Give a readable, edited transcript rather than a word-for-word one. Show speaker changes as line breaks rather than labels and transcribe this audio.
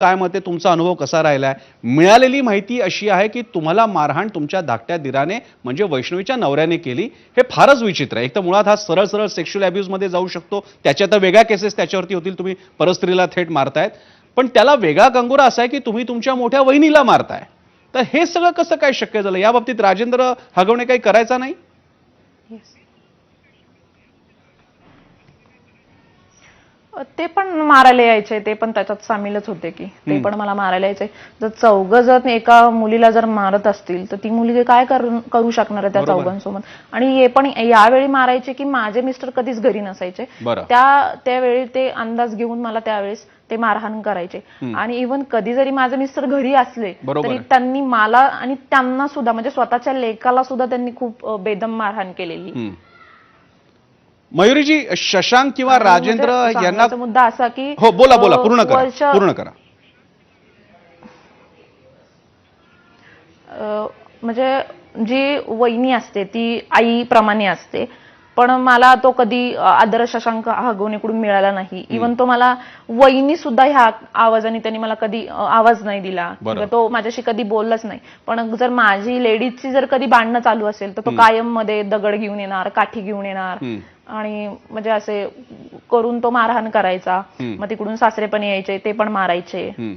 काय मत आहे, तुमचा अनुभव कसा राहिलाय? मिळालेली माहिती अशी आहे की तुम्हाला मारहाण तुमच्या धाकट्या दिराने म्हणजे वैष्णवीच्या नवऱ्याने केली. हे फारच विचित्र आहे. एक तर मुळात हा सरळ सरळ सेक्शुअल अब्यूज मध्ये जाऊ शकतो. त्याच्या तर वेगळ्या केसेस त्याच्यावरती होतील. तुम्ही परस्त्रीला थेट मारतायत. पण त्याला वेगळा कंगोरा असा आहे की तुम्ही तुमच्या मोठ्या वहिनीला मारताय. तर हे सगळं कसं काय शक्य झालं? या बाबतीत राजेंद्र हगवणे काही करायचा नाही?
ते पण मारायला यायचे, ते पण त्याच्यात सामीलच होते की ते पण मला मारायला यायचे. जर चौघ जण एका मुलीला जर मारत असतील तर ती मुलगी काय करू शकणार आहे त्या
बरोबर.
चौघांसोबत. आणि हे पण यावेळी मारायचे की माझे मिस्टर कधीच घरी नसायचे.
बरं.
त्यावेळी ते अंदाज घेऊन मला त्यावेळेस ते मारहाण करायचे. आणि इव्हन कधी जरी माझे मिस्टर घरी असले
बरोबर
तरी
आहे.
त्यांनी मला आणि त्यांना सुद्धा म्हणजे स्वतःच्या लेकाला सुद्धा त्यांनी खूप बेदम मारहाण केलेली.
मयुरीजी, शशांक किंवा
आणि
राजेंद्र
म्हणजे
यांना
सांगायचा मुद्दा असा की
हो, बोला बोला, पूर्ण करा, पूर्ण करा.
म्हणजे जी वहिनी असते ती आईप्रमाणे असते. पण मला तो कधी आदर शशांक हगवणेकडून मिळाला नाही. इव्हन तो मला वहिनी सुद्धा ह्या आवाजाने त्यांनी मला कधी आवाज नाही दिला किंवा तो माझ्याशी कधी बोललाच नाही. पण जर माझी लेडीजची जर कधी भांडणं चालू असेल तर तो कायम मध्ये दगड घेऊन येणार, काठी घेऊन येणार आणि म्हणजे असे करून तो मारहाण करायचा. मग तिकडून सासरे पण यायचे, ते पण मारायचे.